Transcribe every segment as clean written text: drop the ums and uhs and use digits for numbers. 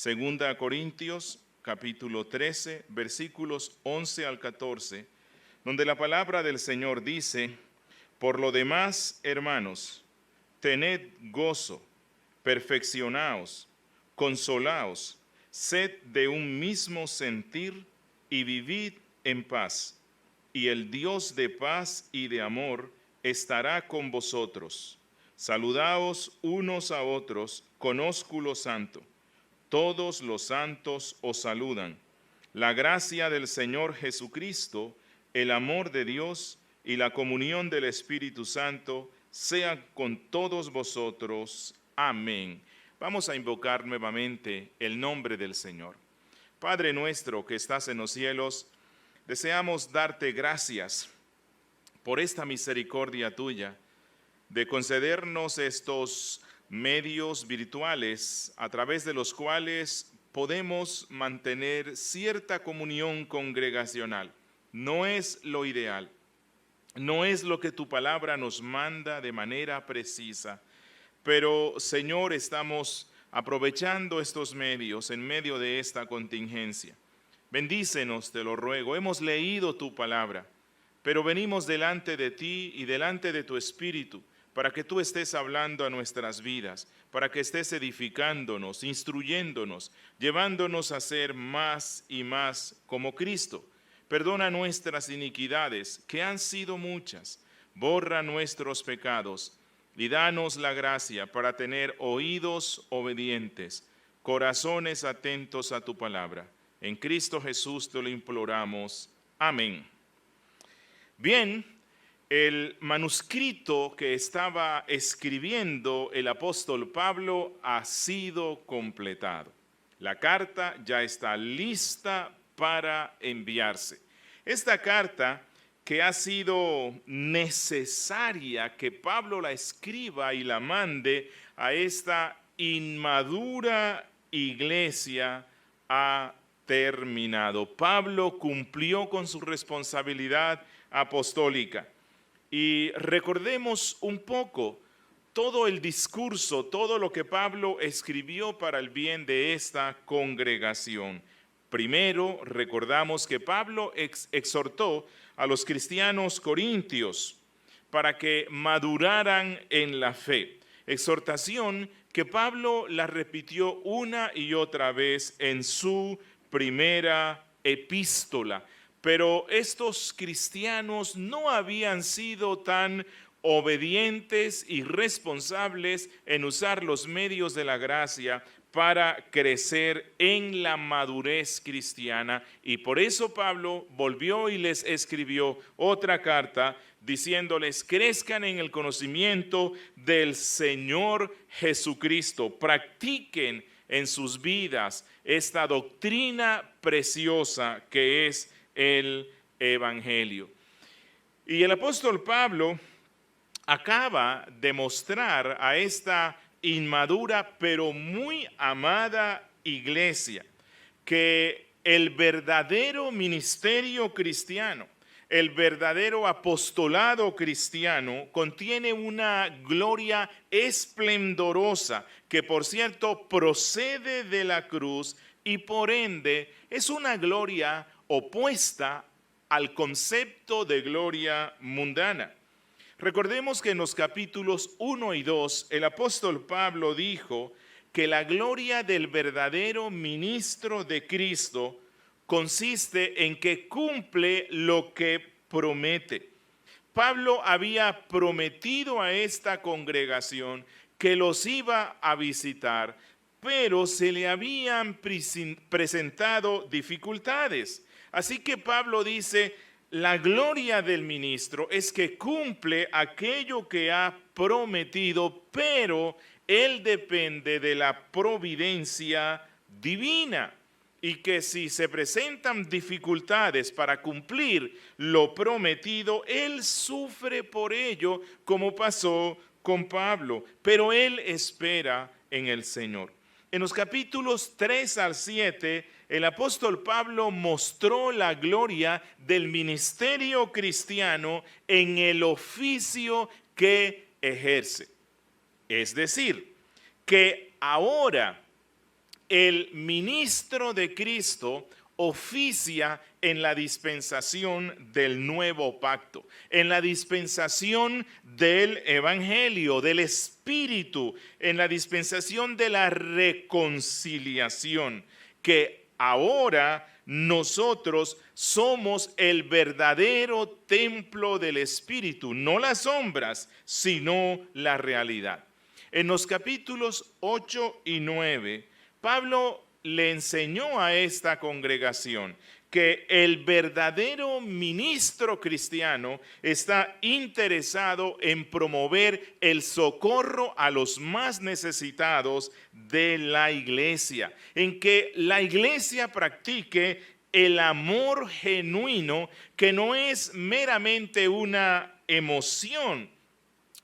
Segunda Corintios, capítulo 13, versículos 11 al 14, donde la palabra del Señor dice: por lo demás, hermanos, tened gozo, perfeccionaos, consolaos, sed de un mismo sentir y vivid en paz. Y el Dios de paz y de amor estará con vosotros. Saludaos unos a otros con ósculo santo. Todos los santos os saludan. La gracia del Señor Jesucristo, el amor de Dios y la comunión del Espíritu Santo sea con todos vosotros. Amén. Vamos a invocar nuevamente el nombre del Señor. Padre nuestro que estás en los cielos, deseamos darte gracias por esta misericordia tuya de concedernos estos medios virtuales a través de los cuales podemos mantener cierta comunión congregacional. No es lo ideal, no es lo que tu palabra nos manda de manera precisa, pero Señor, estamos aprovechando estos medios en medio de esta contingencia. Bendícenos, te lo ruego. Hemos leído tu palabra, pero venimos delante de ti y delante de tu Espíritu para que tú estés hablando a nuestras vidas, para que estés edificándonos, instruyéndonos, llevándonos a ser más y más como Cristo. Perdona nuestras iniquidades, que han sido muchas, borra nuestros pecados y danos la gracia para tener oídos obedientes, corazones atentos a tu palabra. En Cristo Jesús te lo imploramos. Amén. Bien, el manuscrito que estaba escribiendo el apóstol Pablo ha sido completado. La carta ya está lista para enviarse. Esta carta, que ha sido necesaria que Pablo la escriba y la mande a esta inmadura iglesia, ha terminado. Pablo cumplió con su responsabilidad apostólica. Y recordemos un poco todo el discurso, todo lo que Pablo escribió para el bien de esta congregación. Primero, recordamos que Pablo exhortó a los cristianos corintios para que maduraran en la fe. Exhortación que Pablo la repitió una y otra vez en su primera epístola. Pero estos cristianos no habían sido tan obedientes y responsables en usar los medios de la gracia para crecer en la madurez cristiana, y por eso Pablo volvió y les escribió otra carta diciéndoles: crezcan en el conocimiento del Señor Jesucristo, practiquen en sus vidas esta doctrina preciosa que es el Evangelio. Y el apóstol Pablo acaba de mostrar a esta inmadura pero muy amada iglesia que el verdadero ministerio cristiano, el verdadero apostolado cristiano contiene una gloria esplendorosa que, por cierto, procede de la cruz y por ende es una gloria opuesta al concepto de gloria mundana. Recordemos que en los capítulos 1 y 2 el apóstol Pablo dijo que la gloria del verdadero ministro de Cristo consiste en que cumple lo que promete. Pablo había prometido a esta congregación que los iba a visitar, pero se le habían presentado dificultades. Así que Pablo dice: la gloria del ministro es que cumple aquello que ha prometido, pero él depende de la providencia divina. Y que si se presentan dificultades para cumplir lo prometido, él sufre por ello, como pasó con Pablo, pero él espera en el Señor. En los capítulos 3 al 7, el apóstol Pablo mostró la gloria del ministerio cristiano en el oficio que ejerce. Es decir, que ahora el ministro de Cristo oficia en la dispensación del nuevo pacto, en la dispensación del evangelio, del Espíritu, en la dispensación de la reconciliación, que ahora nosotros somos el verdadero templo del Espíritu, no las sombras, sino la realidad. En los capítulos 8 y 9, Pablo le enseñó a esta congregación que el verdadero ministro cristiano está interesado en promover el socorro a los más necesitados de la iglesia, en que la iglesia practique el amor genuino, que no es meramente una emoción,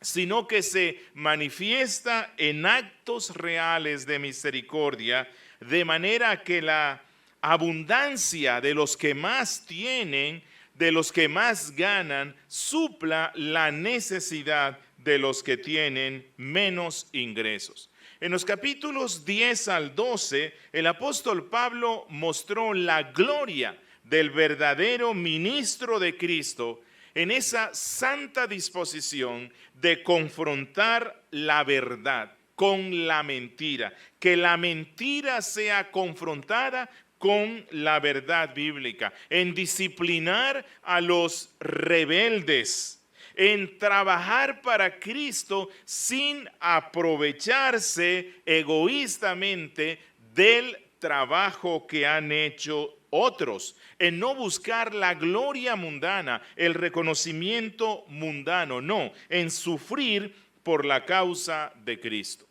sino que se manifiesta en actos reales de misericordia, de manera que la abundancia de los que más tienen, de los que más ganan, supla la necesidad de los que tienen menos ingresos. En los capítulos 10 al 12, el apóstol Pablo mostró la gloria del verdadero ministro de Cristo en esa santa disposición de confrontar la verdad con la mentira, que la mentira sea confrontada con la verdad bíblica, en disciplinar a los rebeldes, en trabajar para Cristo sin aprovecharse egoístamente del trabajo que han hecho otros, en no buscar la gloria mundana, el reconocimiento mundano, no, en sufrir por la causa de Cristo.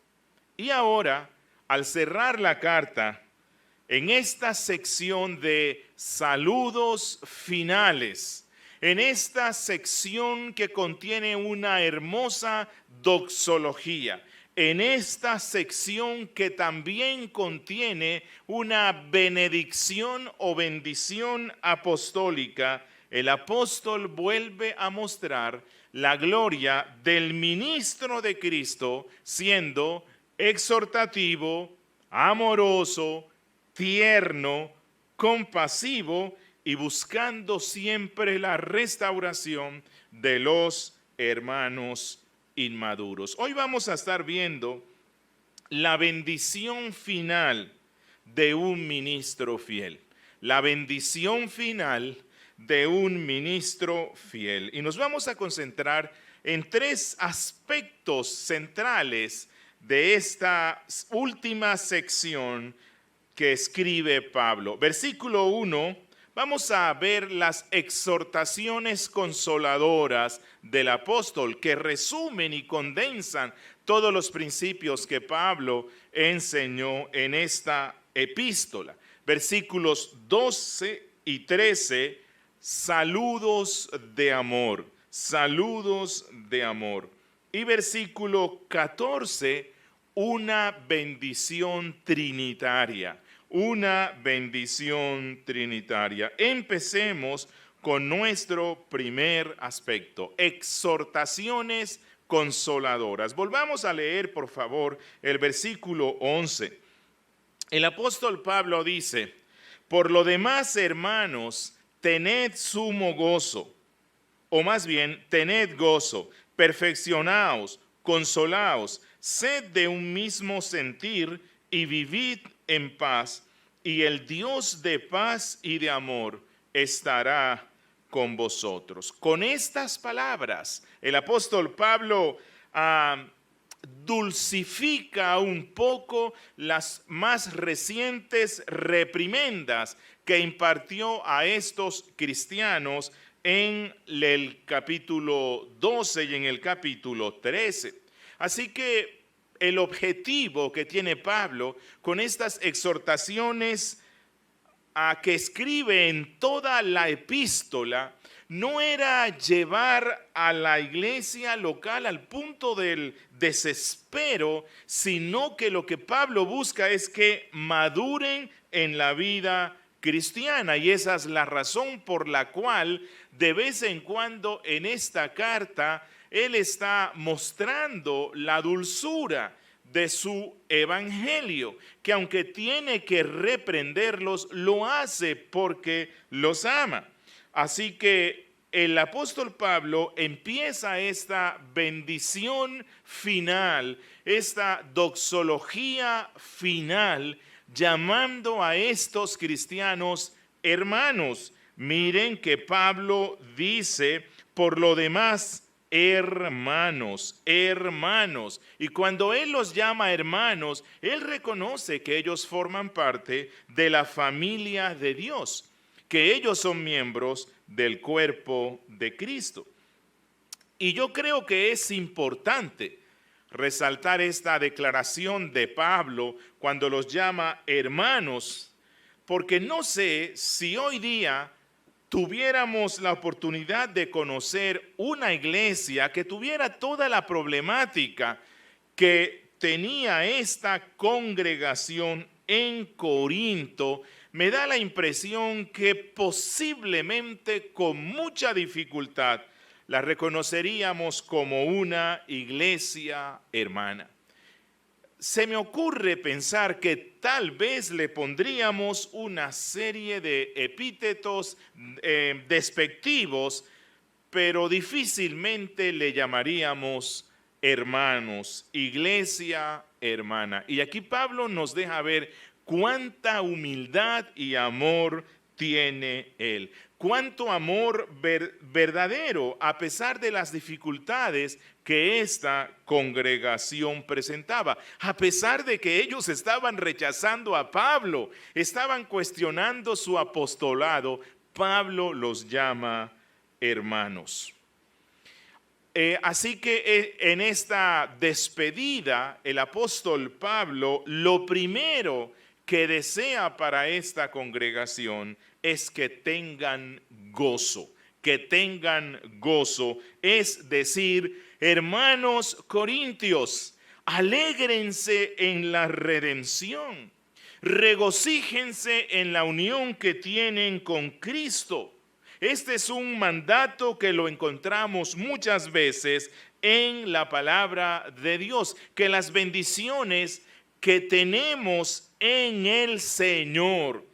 Y ahora, al cerrar la carta, en esta sección de saludos finales, en esta sección que contiene una hermosa doxología, en esta sección que también contiene una benedicción o bendición apostólica, el apóstol vuelve a mostrar la gloria del ministro de Cristo, siendo exhortativo, amoroso, tierno, compasivo y buscando siempre la restauración de los hermanos inmaduros. Hoy vamos a estar viendo la bendición final de un ministro fiel. La bendición final de un ministro fiel. Y nos vamos a concentrar en tres aspectos centrales de esta última sección que escribe Pablo. Versículo 1, vamos a ver las exhortaciones consoladoras del apóstol que resumen y condensan todos los principios que Pablo enseñó en esta epístola. Versículos 12 y 13, saludos de amor, saludos de amor. Y versículo 14, una bendición trinitaria, una bendición trinitaria. Empecemos con nuestro primer aspecto, exhortaciones consoladoras. Volvamos a leer, por favor, el versículo 11. El apóstol Pablo dice: por lo demás, hermanos, tened sumo gozo, o más bien, tened gozo, perfeccionaos, consolaos, sed de un mismo sentir y vivid en paz, y el Dios de paz y de amor estará con vosotros. Con estas palabras, el apóstol Pablo dulcifica un poco las más recientes reprimendas que impartió a estos cristianos en el capítulo 12 y en el capítulo 13. Así que el objetivo que tiene Pablo con estas exhortaciones que escribe en toda la epístola no era llevar a la iglesia local al punto del desespero, sino que lo que Pablo busca es que maduren en la vida cristiana, y esa es la razón por la cual de vez en cuando en esta carta él está mostrando la dulzura de su evangelio, que aunque tiene que reprenderlos, lo hace porque los ama. Así que el apóstol Pablo empieza esta bendición final, esta doxología final, llamando a estos cristianos hermanos. Miren que Pablo dice, por lo demás, hermanos, hermanos. Y cuando él los llama hermanos, él reconoce que ellos forman parte de la familia de Dios, que ellos son miembros del cuerpo de Cristo. Y yo creo que es importante resaltar esta declaración de Pablo cuando los llama hermanos, porque no sé si hoy día tuviéramos la oportunidad de conocer una iglesia que tuviera toda la problemática que tenía esta congregación en Corinto, me da la impresión que posiblemente con mucha dificultad la reconoceríamos como una iglesia hermana. Se me ocurre pensar que tal vez le pondríamos una serie de epítetos despectivos, pero difícilmente le llamaríamos hermanos, iglesia hermana. Y aquí Pablo nos deja ver cuánta humildad y amor tiene él. Cuánto amor verdadero a pesar de las dificultades que esta congregación presentaba. A pesar de que ellos estaban rechazando a Pablo, estaban cuestionando su apostolado, Pablo los llama hermanos. Así que en esta despedida, el apóstol Pablo, lo primero que desea para esta congregación es que tengan gozo, es decir, hermanos corintios, alégrense en la redención, regocíjense en la unión que tienen con Cristo. Este es un mandato que lo encontramos muchas veces en la palabra de Dios, que las bendiciones que tenemos en el Señor,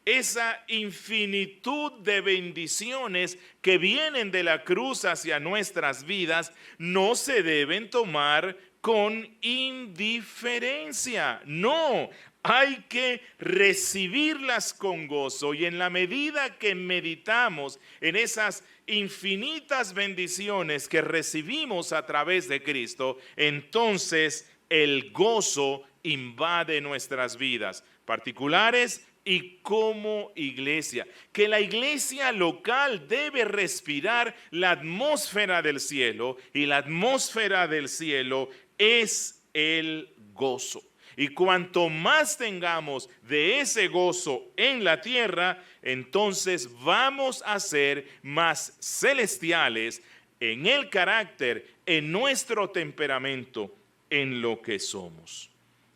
esa infinitud de bendiciones que vienen de la cruz hacia nuestras vidas, no se deben tomar con indiferencia. No, hay que recibirlas con gozo, y en la medida que meditamos en esas infinitas bendiciones que recibimos a través de Cristo, entonces el gozo invade nuestras vidas particulares y como iglesia. Que la iglesia local debe respirar la atmósfera del cielo, y la atmósfera del cielo es el gozo. Y cuanto más tengamos de ese gozo en la tierra, entonces vamos a ser más celestiales en el carácter, en nuestro temperamento, en lo que somos.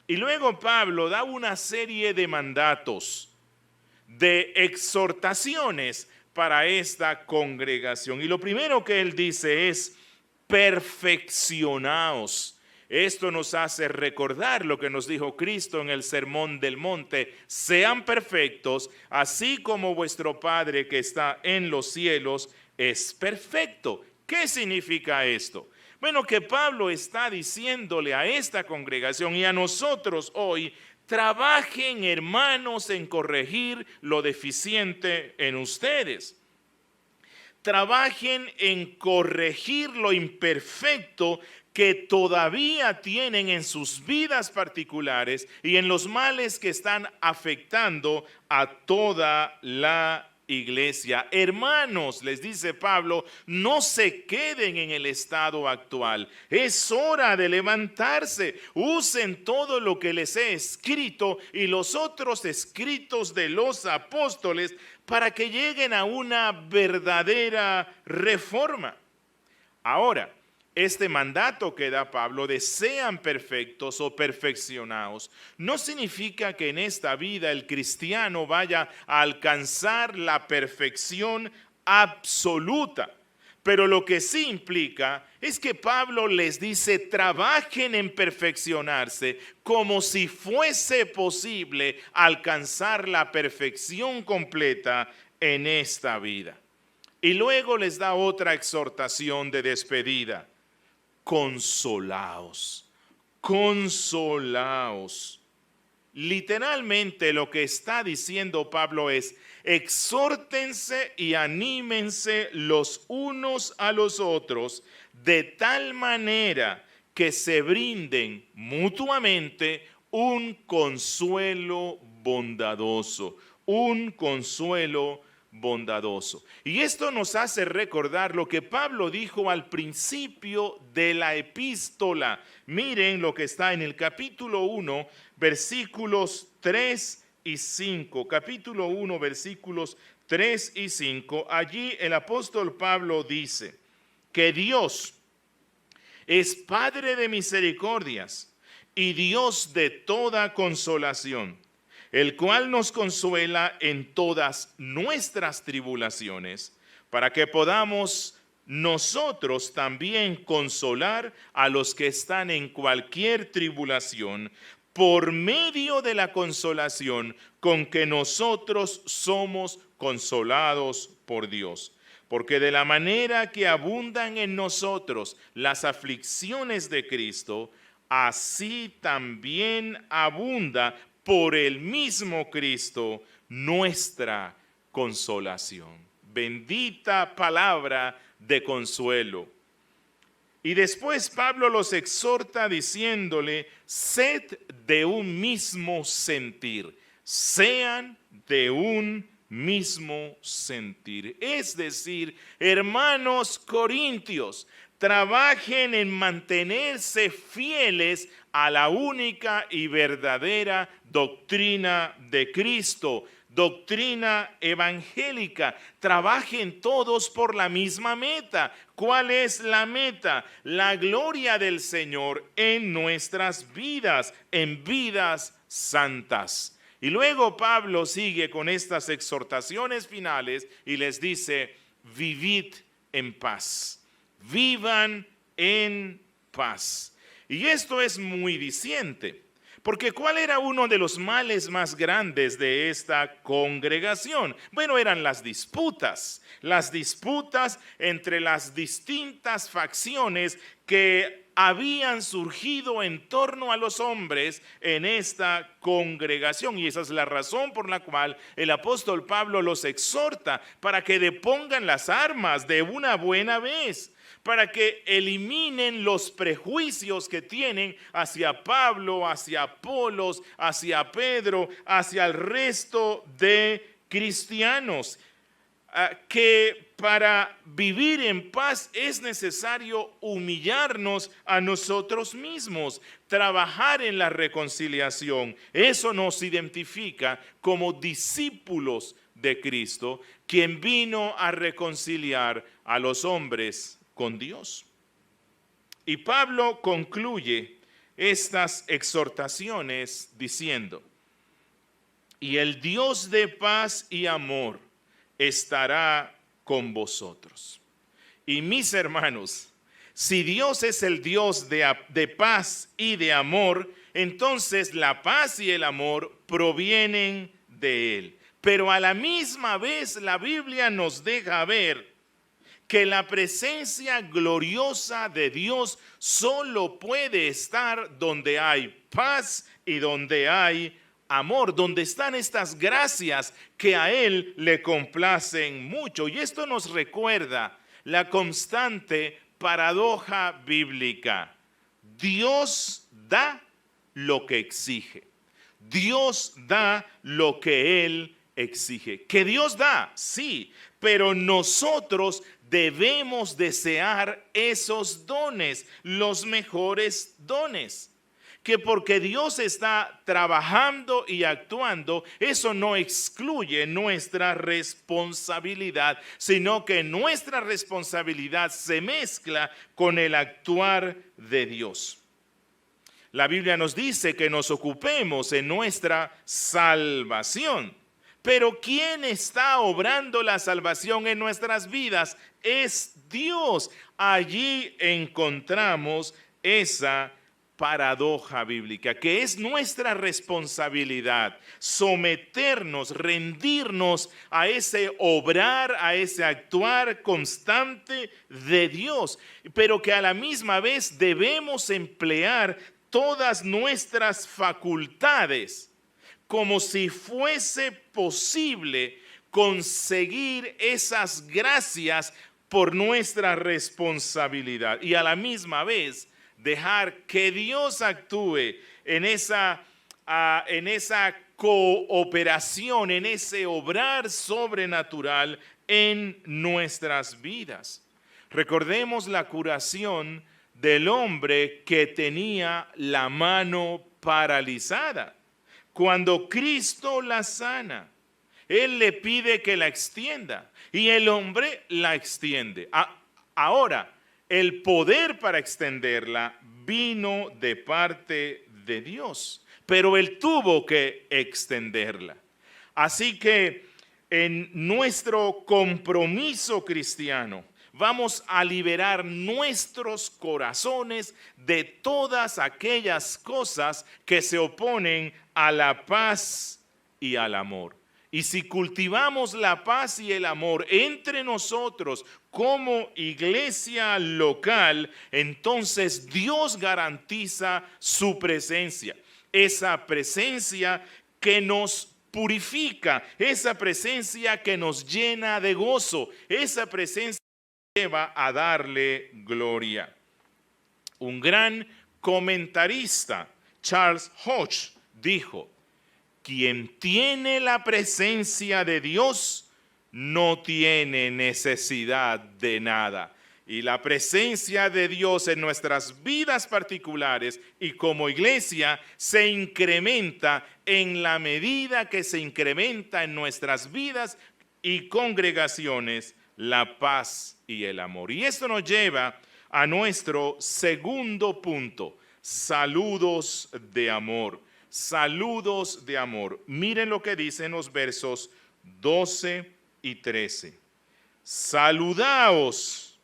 Y luego Pablo da una serie de mandatos, de exhortaciones para esta congregación. Y lo primero que él dice es: perfeccionaos. Esto nos hace recordar lo que nos dijo Cristo en el Sermón del Monte: sean perfectos, así como vuestro Padre que está en los cielos es perfecto. ¿Qué significa esto? Bueno, que Pablo está diciéndole a esta congregación y a nosotros hoy: trabajen, hermanos, en corregir lo deficiente en ustedes. Trabajen en corregir lo imperfecto que todavía tienen en sus vidas particulares y en los males que están afectando a toda la iglesia. Hermanos, les dice Pablo, no se queden en el estado actual. Es hora de levantarse. Usen todo lo que les he escrito y los otros escritos de los apóstoles para que lleguen a una verdadera reforma. Ahora, este mandato que da Pablo de sean perfectos o perfeccionados no significa que en esta vida el cristiano vaya a alcanzar la perfección absoluta, Pero lo que sí implica es que Pablo les dice, trabajen en perfeccionarse como si fuese posible alcanzar la perfección completa en esta vida. Y luego les da otra exhortación de despedida. Consolaos, consolaos. Literalmente lo que está diciendo Pablo es, exhórtense y anímense los unos a los otros de tal manera que se brinden mutuamente un consuelo bondadoso, un consuelo bondadoso. Y esto nos hace recordar lo que Pablo dijo al principio de la epístola. Miren lo que está en el capítulo 1, versículos 3 y 5. Capítulo 1, versículos 3 y 5. Allí el apóstol Pablo dice que Dios es Padre de misericordias y Dios de toda consolación, el cual nos consuela en todas nuestras tribulaciones, para que podamos nosotros también consolar a los que están en cualquier tribulación, por medio de la consolación con que nosotros somos consolados por Dios. Porque de la manera que abundan en nosotros las aflicciones de Cristo, así también abunda por el mismo Cristo nuestra consolación. Bendita palabra de consuelo. Y después Pablo los exhorta diciéndole, sed de un mismo sentir, sean de un mismo sentir. Es decir, hermanos corintios, trabajen en mantenerse fieles a la única y verdadera doctrina de Cristo, doctrina evangélica. Trabajen todos por la misma meta. ¿Cuál es la meta? La gloria del Señor en nuestras vidas, en vidas santas. Y luego Pablo sigue con estas exhortaciones finales y les dice, vivid en paz, vivan en paz. Y esto es muy diciente, porque ¿cuál era uno de los males más grandes de esta congregación? Bueno, eran las disputas entre las distintas facciones que habían surgido en torno a los hombres en esta congregación. Y esa es la razón por la cual el apóstol Pablo los exhorta para que depongan las armas de una buena vez, para que eliminen los prejuicios que tienen hacia Pablo, hacia Apolos, hacia Pedro, hacia el resto de cristianos. Que para vivir en paz es necesario humillarnos a nosotros mismos, trabajar en la reconciliación. Eso nos identifica como discípulos de Cristo, quien vino a reconciliar a los hombres con Dios. Y Pablo concluye estas exhortaciones diciendo, y el Dios de paz y amor estará con vosotros. Y mis hermanos, si Dios es el Dios de paz y de amor, entonces la paz y el amor provienen de Él. Pero a la misma vez la Biblia nos deja ver que la presencia gloriosa de Dios solo puede estar donde hay paz y donde hay amor, donde están estas gracias que a Él le complacen mucho. Y esto nos recuerda la constante paradoja bíblica. Dios da lo que exige. Dios da lo que Él exige. Que Dios da, sí, pero nosotros debemos desear esos dones, los mejores dones. Que porque Dios está trabajando y actuando, eso no excluye nuestra responsabilidad, sino que nuestra responsabilidad se mezcla con el actuar de Dios. La Biblia nos dice que nos ocupemos en nuestra salvación, Pero ¿quién está obrando la salvación en nuestras vidas? Es Dios. Allí encontramos esa paradoja bíblica, que es nuestra responsabilidad someternos, rendirnos a ese obrar, a ese actuar constante de Dios, pero que a la misma vez debemos emplear todas nuestras facultades como si fuese posible conseguir esas gracias por nuestra responsabilidad y a la misma vez dejar que Dios actúe en esa cooperación, en ese obrar sobrenatural en nuestras vidas. Recordemos la curación del hombre que tenía la mano paralizada. Cuando Cristo la sana, Él le pide que la extienda y el hombre la extiende. Ahora, el poder para extenderla vino de parte de Dios, pero Él tuvo que extenderla. Así que en nuestro compromiso cristiano, vamos a liberar nuestros corazones de todas aquellas cosas que se oponen a la paz y al amor. Y si cultivamos la paz y el amor entre nosotros como iglesia local, entonces Dios garantiza su presencia. Esa presencia que nos purifica, esa presencia que nos llena de gozo, esa presencia que lleva a darle gloria. Un gran comentarista, Charles Hodge, dijo: quien tiene la presencia de Dios no tiene necesidad de nada. Y la presencia de Dios en nuestras vidas particulares y como iglesia se incrementa en la medida que se incrementa en nuestras vidas y congregaciones la paz y el amor. Y esto nos lleva a nuestro segundo punto: saludos de amor. Saludos de amor. Miren lo que dicen los versos 12 y 13. Saludaos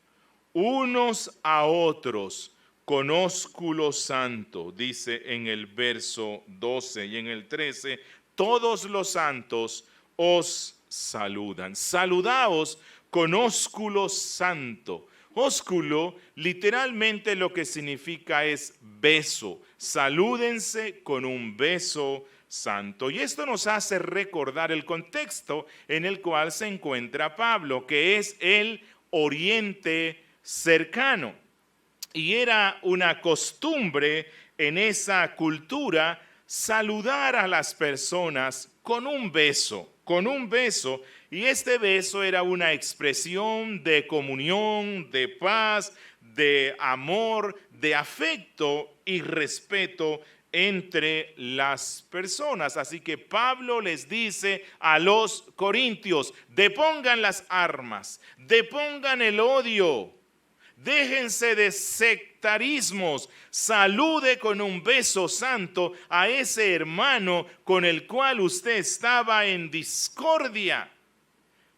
unos a otros con ósculo santo, dice en el verso 12, y en el 13, todos los santos os saludan. Saludaos con ósculo santo. Ósculo literalmente lo que significa es beso. Salúdense con un beso santo. Y esto nos hace recordar el contexto en el cual se encuentra Pablo, que es el Oriente cercano. Y era una costumbre en esa cultura saludar a las personas con un beso, y este beso era una expresión de comunión, de paz, de amor, de afecto y respeto entre las personas. Así que Pablo les dice a los corintios: depongan las armas, depongan el odio, déjense de sectarismos, salude con un beso santo a ese hermano con el cual usted estaba en discordia.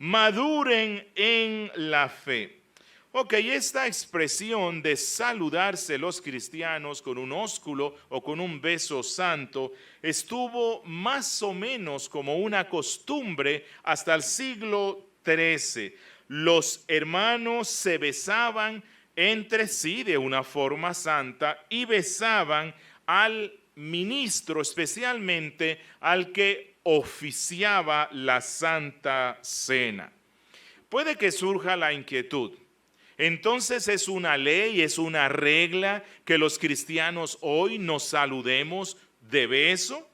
Maduren en la fe. Ok, esta expresión de saludarse los cristianos con un ósculo o con un beso santo estuvo más o menos como una costumbre hasta el siglo XIII. Los hermanos se besaban entre sí de una forma santa y besaban al ministro, especialmente al que oficiaba la Santa Cena. Puede que surja la inquietud: entonces, ¿es una ley, es una regla que los cristianos hoy nos saludemos de beso?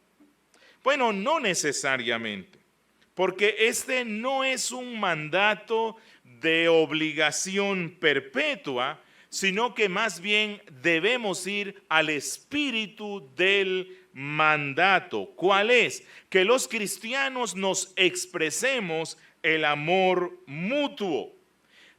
Bueno, no necesariamente, porque este no es un mandato de obligación perpetua, sino que más bien debemos ir al espíritu del mandato. ¿Cuál es? Que los cristianos nos expresemos el amor mutuo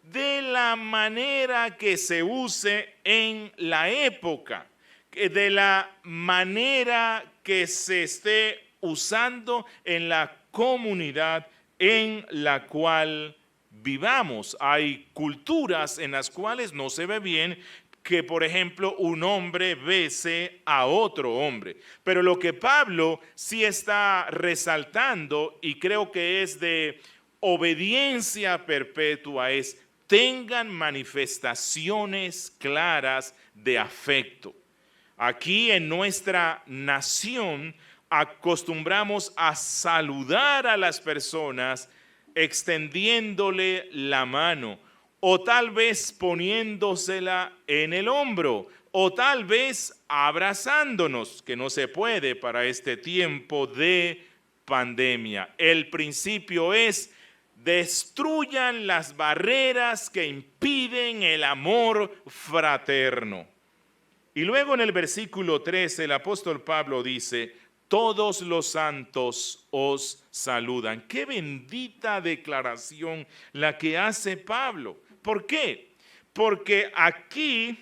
de la manera que se use en la época, de la manera que se esté usando en la comunidad en la cual vivamos. Hay culturas en las cuales no se ve bien que, por ejemplo, un hombre bese a otro hombre. Pero lo que Pablo sí está resaltando, y creo que es de obediencia perpetua, es: tengan manifestaciones claras de afecto. Aquí en nuestra nación acostumbramos a saludar a las personas extendiéndole la mano, o tal vez poniéndosela en el hombro, o tal vez abrazándonos, que no se puede para este tiempo de pandemia. El principio es: destruyan las barreras que impiden el amor fraterno. Y luego en el versículo 13 el apóstol Pablo dice: todos los santos os saludan. Qué bendita declaración la que hace Pablo. ¿Por qué? Porque aquí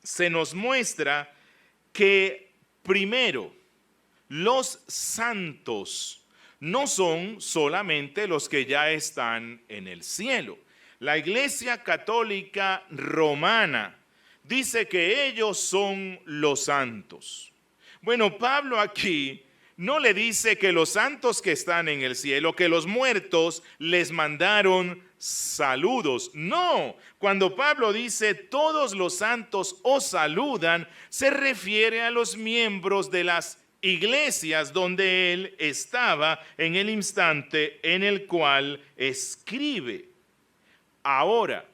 se nos muestra que, primero, los santos no son solamente los que ya están en el cielo. La Iglesia Católica Romana dice que ellos son los santos. Bueno, Pablo aquí no le dice que los santos que están en el cielo, que los muertos les mandaron saludos. No, cuando Pablo dice todos los santos os saludan, se refiere a los miembros de las iglesias donde él estaba en el instante en el cual escribe. Ahora,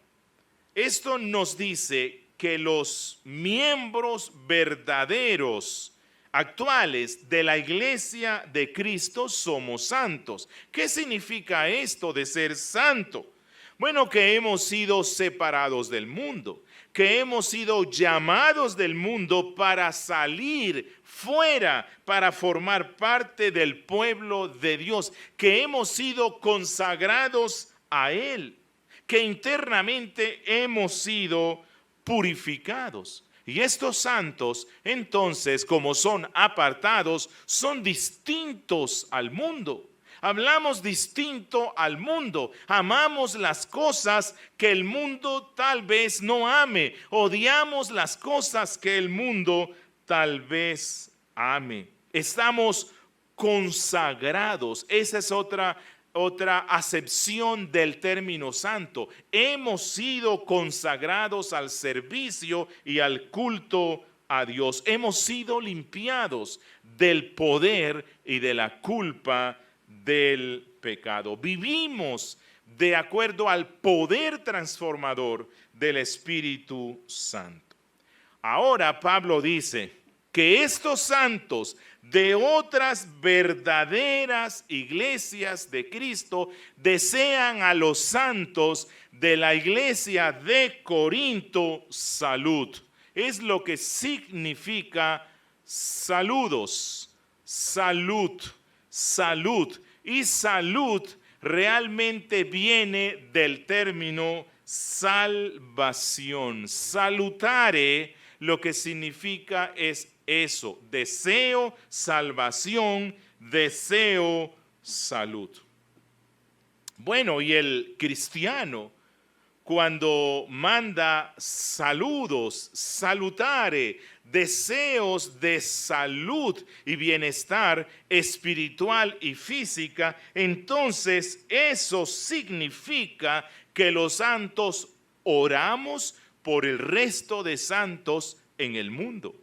esto nos dice que los miembros verdaderos actuales de la iglesia de Cristo somos santos. ¿Qué significa esto de ser santo? Bueno, que hemos sido separados del mundo, que hemos sido llamados del mundo para salir fuera, para formar parte del pueblo de Dios, que hemos sido consagrados a Él, que internamente hemos sido purificados. Y estos santos, entonces, como son apartados, son distintos al mundo. Hablamos distinto al mundo. Amamos las cosas que el mundo tal vez no ame. Odiamos las cosas que el mundo tal vez ame. Estamos consagrados. Esa es otra acepción del término santo. Hemos sido consagrados al servicio y al culto a Dios. Hemos sido limpiados del poder y de la culpa del pecado. Vivimos de acuerdo al poder transformador del Espíritu Santo. Ahora Pablo dice que estos santos de otras verdaderas iglesias de Cristo desean a los santos de la iglesia de Corinto salud. Es lo que significa saludos, salud, salud. Y salud realmente viene del término salvación. Salutare lo que significa es eso: deseo salvación, deseo salud. Bueno, y el cristiano, cuando manda saludos, salutare, deseos de salud y bienestar espiritual y física, entonces eso significa que los santos oramos por el resto de santos en el mundo.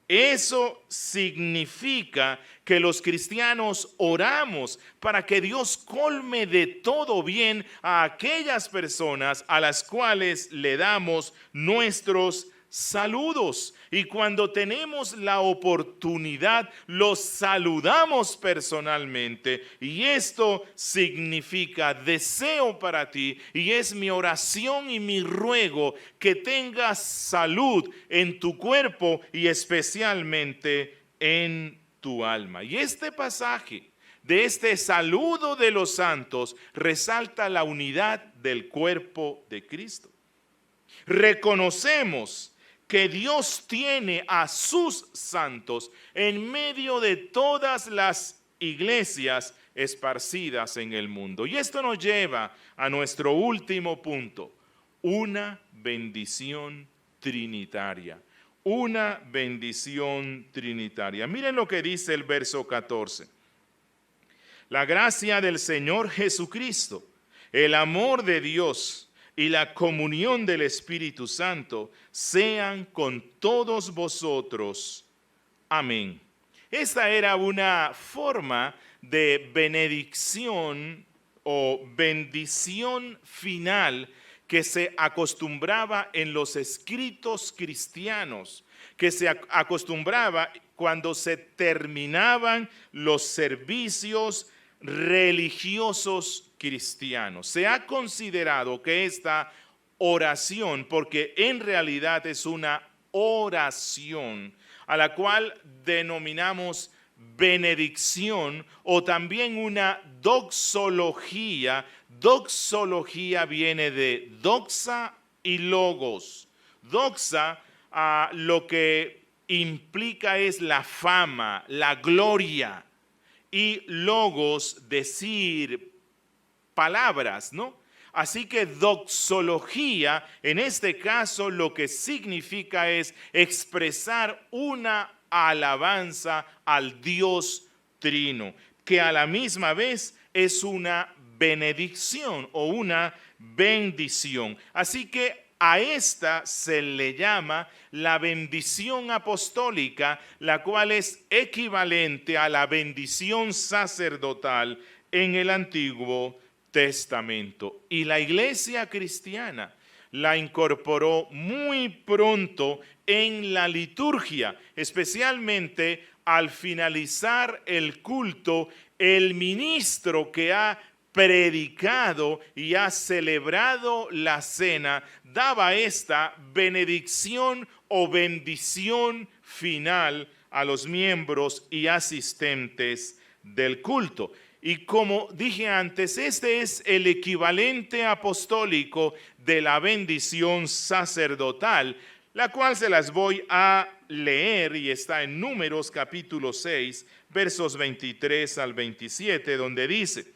Eso significa que los cristianos oramos para que Dios colme de todo bien a aquellas personas a las cuales le damos nuestros saludos. Y cuando tenemos la oportunidad, los saludamos personalmente. Y esto significa deseo para ti. Y es mi oración y mi ruego que tengas salud en tu cuerpo y especialmente en tu alma. Y este pasaje de este saludo de los santos resalta la unidad del cuerpo de Cristo. Reconocemos que Dios tiene a sus santos en medio de todas las iglesias esparcidas en el mundo. Y esto nos lleva a nuestro último punto, una bendición trinitaria. Una bendición trinitaria. Miren lo que dice el verso 14. La gracia del Señor Jesucristo, el amor de Dios y la comunión del Espíritu Santo sean con todos vosotros. Amén. Esta era una forma de benedicción o bendición final que se acostumbraba en los escritos cristianos, que se acostumbraba cuando se terminaban los servicios religiosos cristianos. Se ha considerado que esta oración, porque en realidad es una oración, a la cual denominamos benedicción o también una doxología. Doxología viene de doxa y logos. Doxa lo que implica es la fama, la gloria, y logos, decir palabras, ¿no? Así que doxología, en este caso, lo que significa es expresar una alabanza al Dios Trino, que a la misma vez es una benedicción o una bendición. Así que a esta se le llama la bendición apostólica, la cual es equivalente a la bendición sacerdotal en el Antiguo Testamento. Y la iglesia cristiana la incorporó muy pronto en la liturgia, especialmente al finalizar el culto, el ministro que ha predicado y ha celebrado la cena daba esta benedicción o bendición final a los miembros y asistentes del culto. Y como dije antes, este es el equivalente apostólico de la bendición sacerdotal, la cual se las voy a leer y está en Números capítulo 6, versos 23 al 27, donde dice: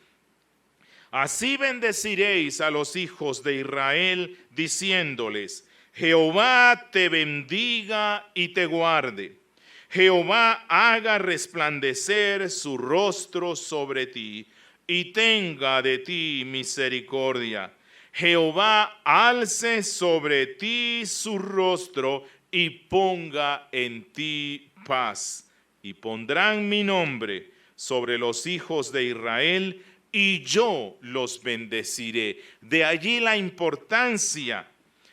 así bendeciréis a los hijos de Israel, diciéndoles: Jehová te bendiga y te guarde. Jehová haga resplandecer su rostro sobre ti y tenga de ti misericordia. Jehová alce sobre ti su rostro y ponga en ti paz. Y pondrán mi nombre sobre los hijos de Israel y yo los bendeciré. De allí la importancia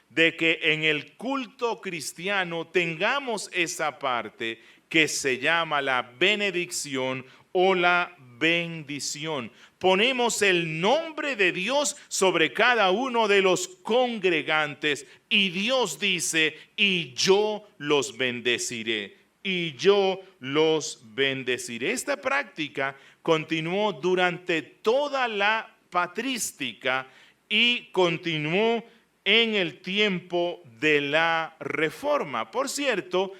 de que en el culto cristiano tengamos esa parte que se llama la benedicción o la bendición. Ponemos el nombre de Dios sobre cada uno de los congregantes y Dios dice: y yo los bendeciré. Y yo los bendeciré. Esta práctica continuó durante toda la patrística y continuó en el tiempo de la Reforma. Por cierto,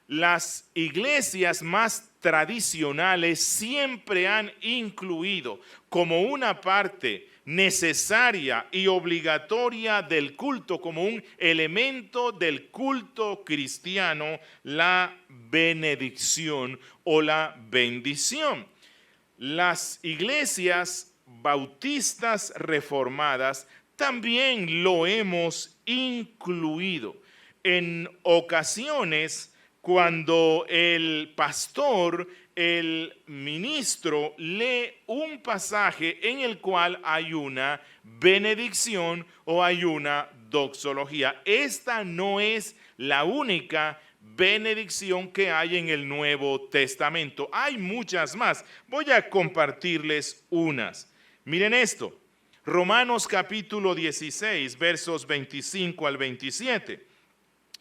las iglesias más tradicionales siempre han incluido como una parte necesaria y obligatoria del culto, como un elemento del culto cristiano, la benedicción o la bendición. Las iglesias bautistas reformadas también lo hemos incluido. En ocasiones, cuando el pastor, el ministro, lee un pasaje en el cual hay una benedicción o hay una doxología. Esta no es la única benedicción que hay en el Nuevo Testamento. Hay muchas más. Voy a compartirles unas. Miren esto. Romanos capítulo 16, versos 25 al 27.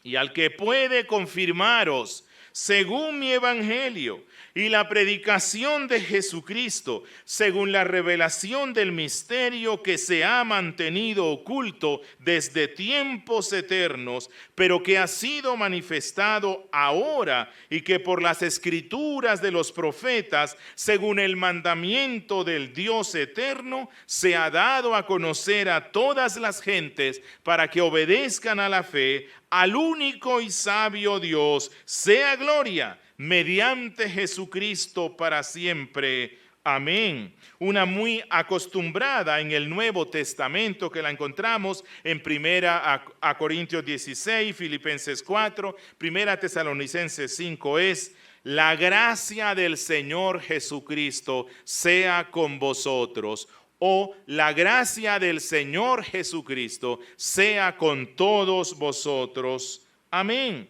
Y al que puede confirmaros, según mi evangelio, y la predicación de Jesucristo, según la revelación del misterio que se ha mantenido oculto desde tiempos eternos, pero que ha sido manifestado ahora y que por las escrituras de los profetas, según el mandamiento del Dios eterno, se ha dado a conocer a todas las gentes para que obedezcan a la fe. Al único y sabio Dios sea gloria mediante Jesucristo para siempre. Amén. Una muy acostumbrada en el Nuevo Testamento que la encontramos en 1 Corintios 16, Filipenses 4, 1 Tesalonicenses 5 es: la gracia del Señor Jesucristo sea con vosotros. O la gracia del Señor Jesucristo sea con todos vosotros. Amén.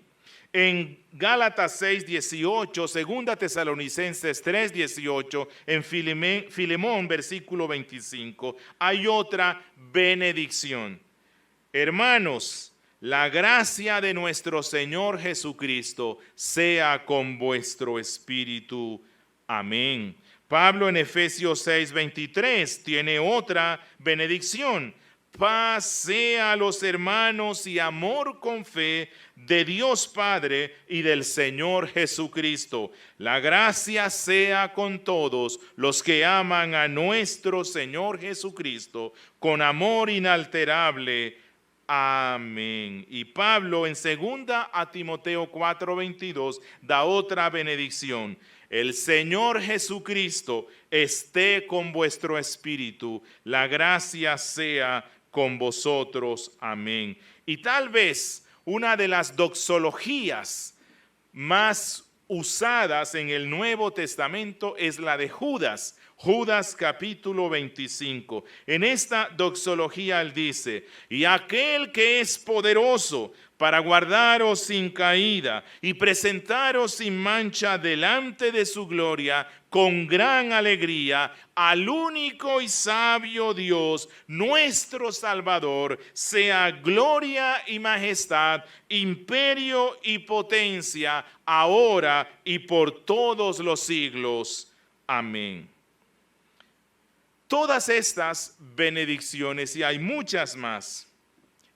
En Gálatas 6:18, 2 Tesalonicenses 3:18, en Filemón versículo 25, hay otra benedicción. Hermanos, la gracia de nuestro Señor Jesucristo sea con vuestro espíritu. Amén. Pablo en Efesios 6:23 tiene otra benedicción. Paz sea a los hermanos y amor con fe de Dios Padre y del Señor Jesucristo. La gracia sea con todos los que aman a nuestro Señor Jesucristo con amor inalterable. Amén. Y Pablo en 2 Timoteo 4:22 da otra benedicción. El Señor Jesucristo esté con vuestro espíritu. La gracia sea con vosotros. Amén. Y tal vez una de las doxologías más usadas en el Nuevo Testamento es la de Judas. Judas capítulo 25. En esta doxología él dice: y aquel que es poderoso para guardaros sin caída y presentaros sin mancha delante de su gloria con gran alegría, al único y sabio Dios, nuestro Salvador, sea gloria y majestad, imperio y potencia, ahora y por todos los siglos. Amén. Todas estas benedicciones, y hay muchas más,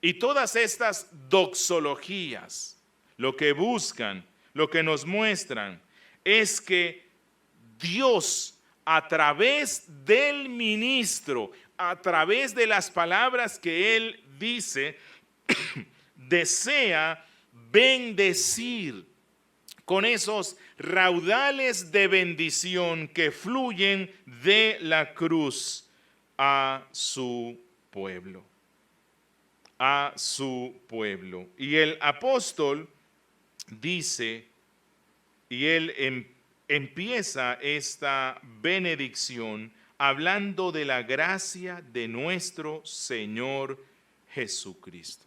y todas estas doxologías, lo que buscan, lo que nos muestran, es que Dios, a través del ministro, a través de las palabras que Él dice, desea bendecir con esos raudales de bendición que fluyen de la cruz a su pueblo. A su pueblo. Y el apóstol dice, y él empieza esta benedicción hablando de la gracia de nuestro Señor Jesucristo.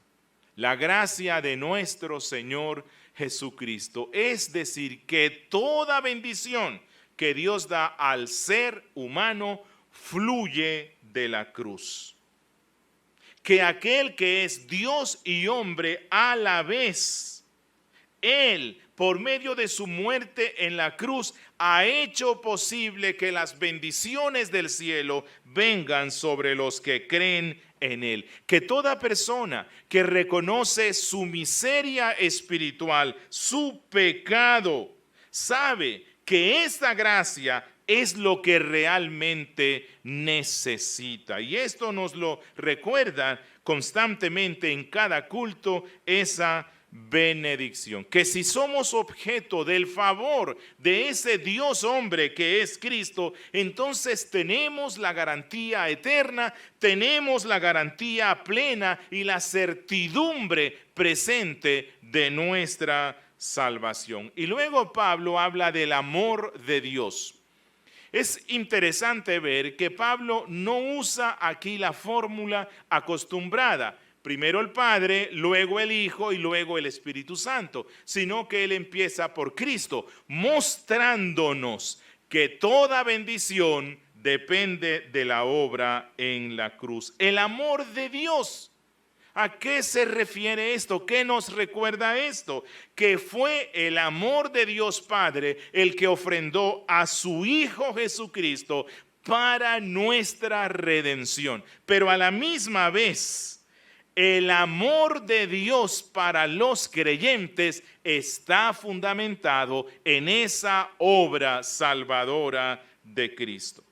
La gracia de nuestro Señor Jesucristo, es decir, que toda bendición que Dios da al ser humano fluye de la cruz. Que aquel que es Dios y hombre a la vez, Él, por medio de su muerte en la cruz, ha hecho posible que las bendiciones del cielo vengan sobre los que creen en Él. Que toda persona que reconoce su miseria espiritual, su pecado, sabe que esta gracia es lo que realmente necesita. Y esto nos lo recuerda constantemente en cada culto, esa benedicción. Que si somos objeto del favor de ese Dios hombre que es Cristo, entonces tenemos la garantía eterna, tenemos la garantía plena y la certidumbre presente de nuestra salvación. Y luego Pablo habla del amor de Dios. Es interesante ver que Pablo no usa aquí la fórmula acostumbrada, primero el Padre, luego el Hijo y luego el Espíritu Santo, sino que él empieza por Cristo, mostrándonos que toda bendición depende de la obra en la cruz. El amor de Dios. ¿A qué se refiere esto? ¿Qué nos recuerda esto? Que fue el amor de Dios Padre el que ofrendó a su Hijo Jesucristo para nuestra redención. Pero a la misma vez, el amor de Dios para los creyentes está fundamentado en esa obra salvadora de Cristo.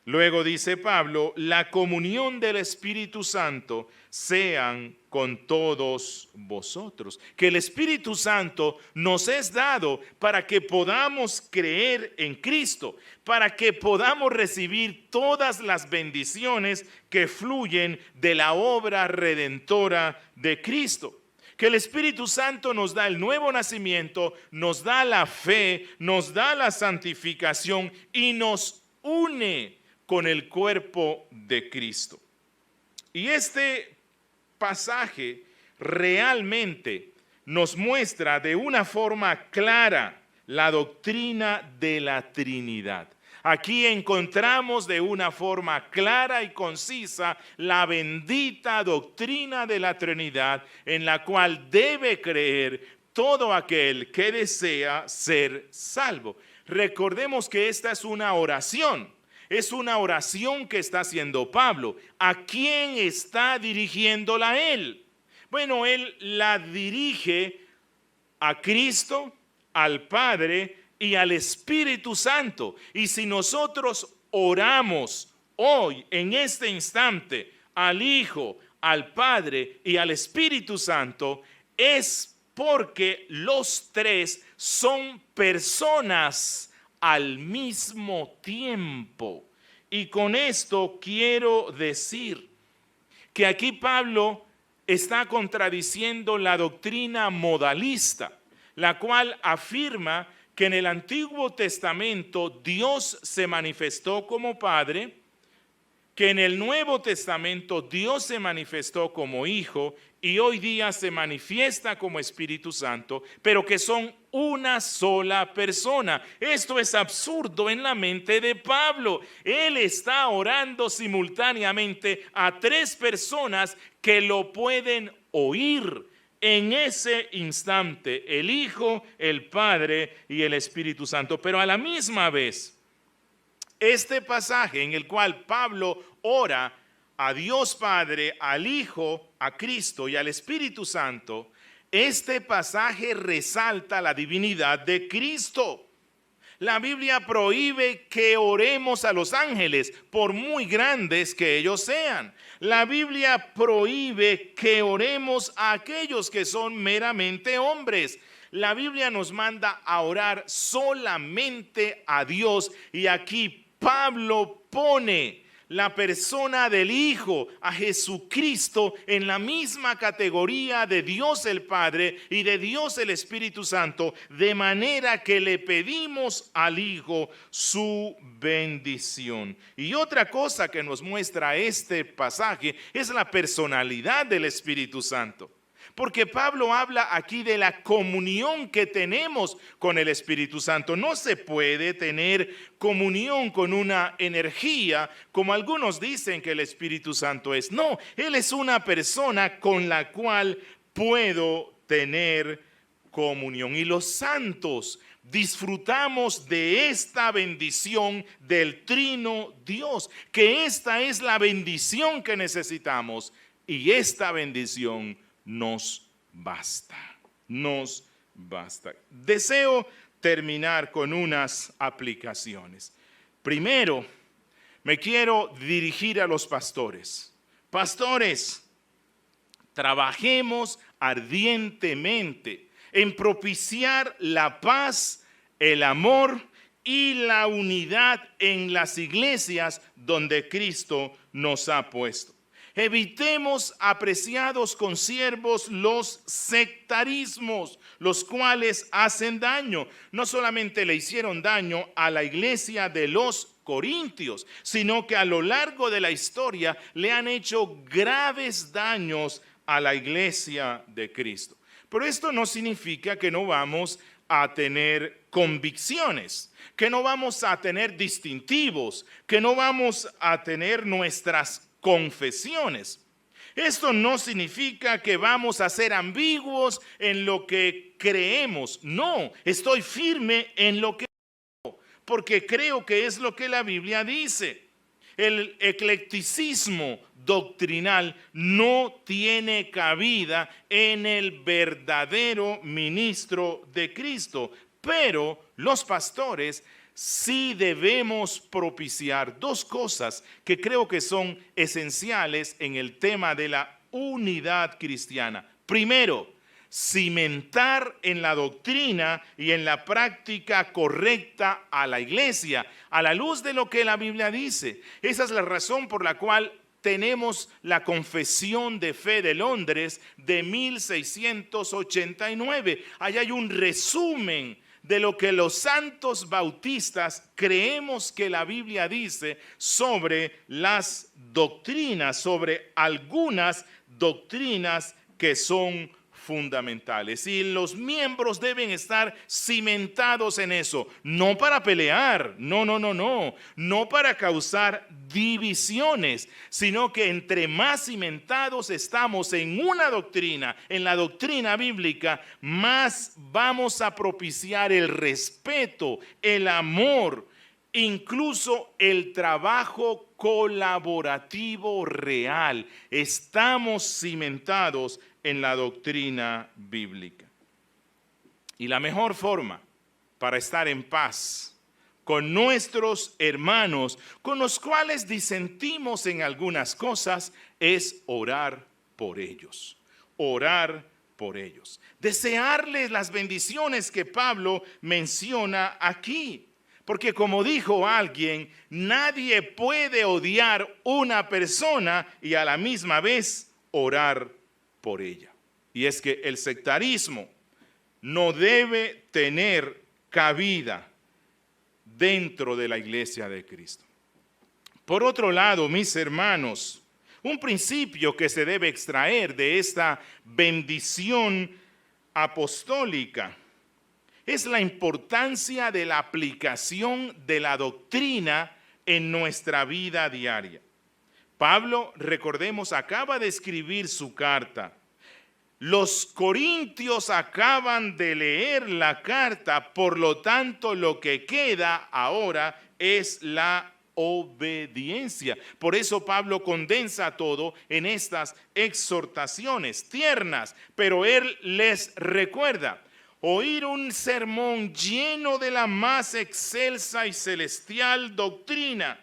Luego dice Pablo, la comunión del Espíritu Santo sean con todos vosotros. Que el Espíritu Santo nos es dado para que podamos creer en Cristo, para que podamos recibir todas las bendiciones que fluyen de la obra redentora de Cristo. Que el Espíritu Santo nos da el nuevo nacimiento, nos da la fe, nos da la santificación y nos une con el cuerpo de Cristo. Y este pasaje realmente nos muestra de una forma clara la doctrina de la Trinidad. Aquí encontramos de una forma clara y concisa la bendita doctrina de la Trinidad, en la cual debe creer todo aquel que desea ser salvo. Recordemos que esta es una oración. Es una oración que está haciendo Pablo. ¿A quién está dirigiéndola él? Bueno, él la dirige a Cristo, al Padre y al Espíritu Santo. Y si nosotros oramos hoy, en este instante, al Hijo, al Padre y al Espíritu Santo, es porque los tres son personas al mismo tiempo. Y con esto quiero decir que aquí Pablo está contradiciendo la doctrina modalista, la cual afirma que en el Antiguo Testamento Dios se manifestó como Padre, que en el Nuevo Testamento Dios se manifestó como Hijo y hoy día se manifiesta como Espíritu Santo, pero que son una sola persona. Esto es absurdo en la mente de Pablo. Él está orando simultáneamente a tres personas que lo pueden oír en ese instante: el Hijo, el Padre y el Espíritu Santo. Pero a la misma vez, este pasaje en el cual Pablo ora a Dios Padre, al Hijo, a Cristo y al Espíritu Santo, este pasaje resalta la divinidad de Cristo. La Biblia prohíbe que oremos a los ángeles, por muy grandes que ellos sean. La Biblia prohíbe que oremos a aquellos que son meramente hombres. La Biblia nos manda a orar solamente a Dios, y aquí Pablo pone la persona del Hijo, a Jesucristo, en la misma categoría de Dios el Padre y de Dios el Espíritu Santo, de manera que le pedimos al Hijo su bendición. Y otra cosa que nos muestra este pasaje es la personalidad del Espíritu Santo. Porque Pablo habla aquí de la comunión que tenemos con el Espíritu Santo. No se puede tener comunión con una energía, como algunos dicen que el Espíritu Santo es. No, Él es una persona con la cual puedo tener comunión. Y los santos disfrutamos de esta bendición del Trino Dios, que esta es la bendición que necesitamos, y esta bendición nos basta, nos basta. Deseo terminar con unas aplicaciones. Primero, me quiero dirigir a los pastores. Pastores, trabajemos ardientemente en propiciar la paz, el amor y la unidad en las iglesias donde Cristo nos ha puesto. Evitemos, apreciados consiervos, los sectarismos, los cuales hacen daño. No solamente le hicieron daño a la iglesia de los Corintios, sino que a lo largo de la historia le han hecho graves daños a la iglesia de Cristo. Pero esto no significa que no vamos a tener convicciones, que no vamos a tener distintivos, que no vamos a tener nuestras confesiones. Esto no significa que vamos a ser ambiguos en lo que creemos. No, estoy firme en lo que creo, porque creo que es lo que la Biblia dice. El eclecticismo doctrinal no tiene cabida en el verdadero ministro de Cristo, pero los pastores sí debemos propiciar dos cosas que creo que son esenciales en el tema de la unidad cristiana. Primero, cimentar en la doctrina y en la práctica correcta a la iglesia, a la luz de lo que la Biblia dice. Esa es la razón por la cual tenemos la Confesión de Fe de Londres de 1689. Ahí hay un resumen de lo que los santos bautistas creemos que la Biblia dice sobre las doctrinas, sobre algunas doctrinas que son fundamentales. Y los miembros deben estar cimentados en eso, no para pelear, no para causar divisiones, sino que entre más cimentados estamos en una doctrina, en la doctrina bíblica, más vamos a propiciar el respeto, el amor, incluso el trabajo colaborativo real. Estamos cimentados en la doctrina bíblica. Y la mejor forma para estar en paz con nuestros hermanos, con los cuales disentimos en algunas cosas, es orar por ellos. Orar por ellos. Desearles las bendiciones que Pablo menciona aquí. Porque como dijo alguien, nadie puede odiar una persona y a la misma vez orar por ella. Y es que el sectarismo no debe tener cabida dentro de la iglesia de Cristo. Por otro lado, mis hermanos, un principio que se debe extraer de esta bendición apostólica es la importancia de la aplicación de la doctrina en nuestra vida diaria. Pablo, recordemos, acaba de escribir su carta. Los corintios acaban de leer la carta, por lo tanto, lo que queda ahora es la obediencia. Por eso Pablo condensa todo en estas exhortaciones tiernas, pero él les recuerda: oír un sermón lleno de la más excelsa y celestial doctrina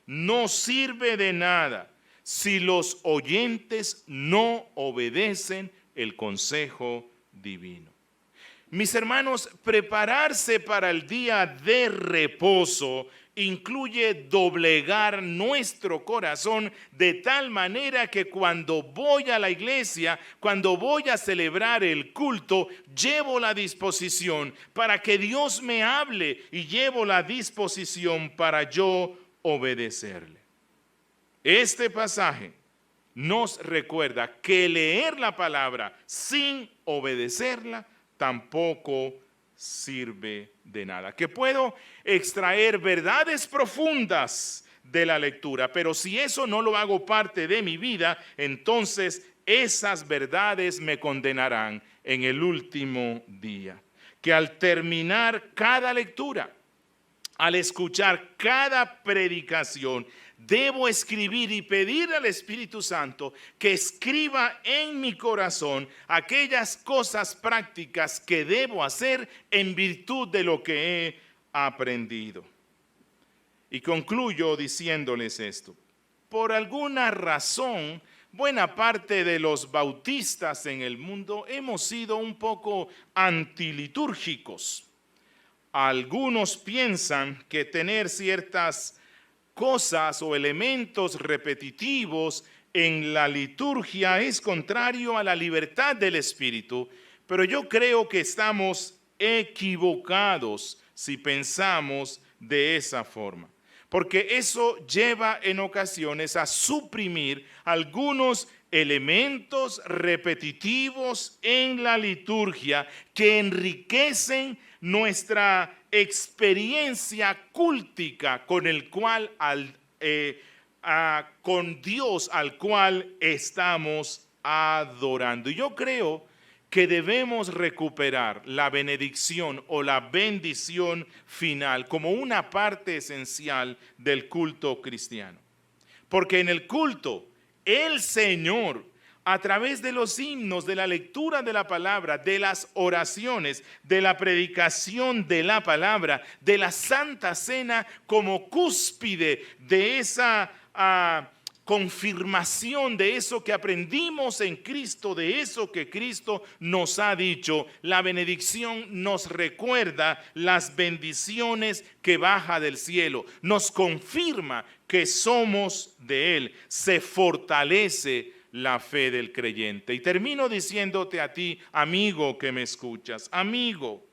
no sirve de nada si los oyentes no obedecen el consejo divino. Mis hermanos, prepararse para el día de reposo incluye doblegar nuestro corazón de tal manera que cuando voy a la iglesia, cuando voy a celebrar el culto, llevo la disposición para que Dios me hable y llevo la disposición para yo obedecerle. Este pasaje nos recuerda que leer la palabra sin obedecerla tampoco sirve de nada. Que puedo extraer verdades profundas de la lectura, pero si eso no lo hago parte de mi vida, entonces esas verdades me condenarán en el último día. Que al terminar cada lectura, al escuchar cada predicación, debo escribir y pedir al Espíritu Santo que escriba en mi corazón aquellas cosas prácticas que debo hacer en virtud de lo que he aprendido. Y concluyo diciéndoles esto. Por alguna razón, buena parte de los bautistas en el mundo hemos sido un poco antilitúrgicos. Algunos piensan que tener ciertas cosas o elementos repetitivos en la liturgia es contrario a la libertad del espíritu, pero yo creo que estamos equivocados si pensamos de esa forma, porque eso lleva en ocasiones a suprimir algunos elementos repetitivos en la liturgia que enriquecen nuestra experiencia cúltica con el cual con Dios al cual estamos adorando. Y yo creo que debemos recuperar la benedicción o la bendición final como una parte esencial del culto cristiano. Porque en el culto, el Señor, a través de los himnos, de la lectura de la palabra, de las oraciones, de la predicación de la palabra, de la Santa Cena como cúspide de esa confirmación de eso que aprendimos en Cristo, de eso que Cristo nos ha dicho. La benedicción nos recuerda las bendiciones que baja del cielo, nos confirma que somos de Él, se fortalece la fe del creyente. Y termino diciéndote a ti, amigo que me escuchas, amigo,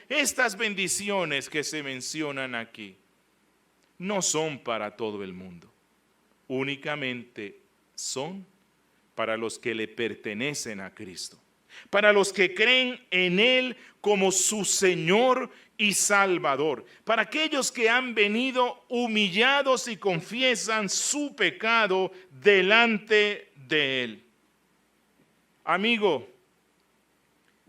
estas bendiciones que se mencionan aquí no son para todo el mundo. Únicamente son para los que le pertenecen a Cristo, para los que creen en Él como su Señor y Salvador, para aquellos que han venido humillados y confiesan su pecado delante de Él. Amigo,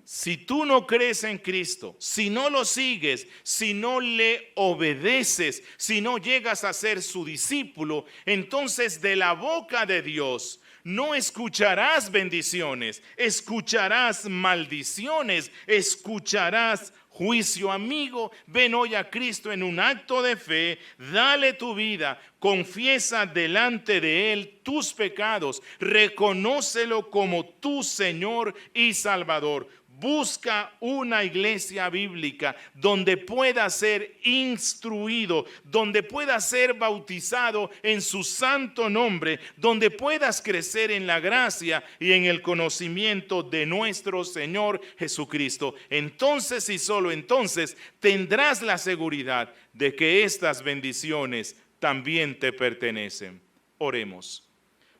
si tú no crees en Cristo, si no lo sigues, si no le obedeces, si no llegas a ser su discípulo, entonces de la boca de Dios no escucharás bendiciones, escucharás maldiciones, escucharás juicio. Amigo, ven hoy a Cristo en un acto de fe, dale tu vida, confiesa delante de Él tus pecados, reconócelo como tu Señor y Salvador. Busca una iglesia bíblica donde pueda ser instruido, donde pueda ser bautizado en su santo nombre, donde puedas crecer en la gracia y en el conocimiento de nuestro Señor Jesucristo. Entonces y solo entonces tendrás la seguridad de que estas bendiciones también te pertenecen. Oremos.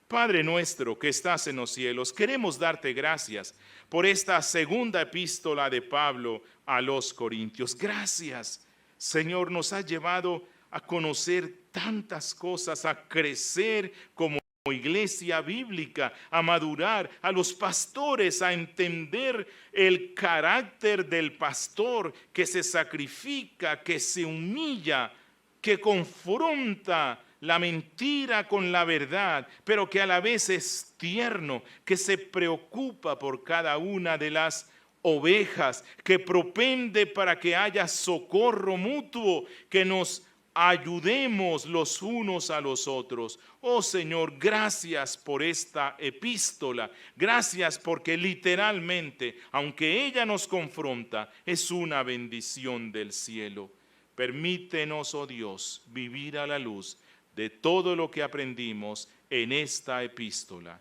Padre nuestro que estás en los cielos, queremos darte gracias por esta segunda epístola de Pablo a los Corintios. Gracias, Señor, nos ha llevado a conocer tantas cosas, a crecer como iglesia bíblica, a madurar, a los pastores a entender el carácter del pastor que se sacrifica, que se humilla, que confronta la mentira con la verdad, pero que a la vez es tierno, que se preocupa por cada una de las ovejas, que propende para que haya socorro mutuo, que nos ayudemos los unos a los otros. Oh Señor, gracias por esta epístola, gracias porque literalmente, aunque ella nos confronta, es una bendición del cielo. Permítenos, oh Dios, vivir a la luz de todo lo que aprendimos en esta epístola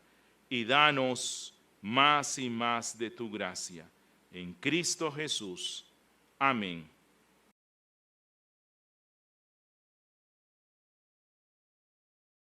y danos más y más de tu gracia. En Cristo Jesús. Amén.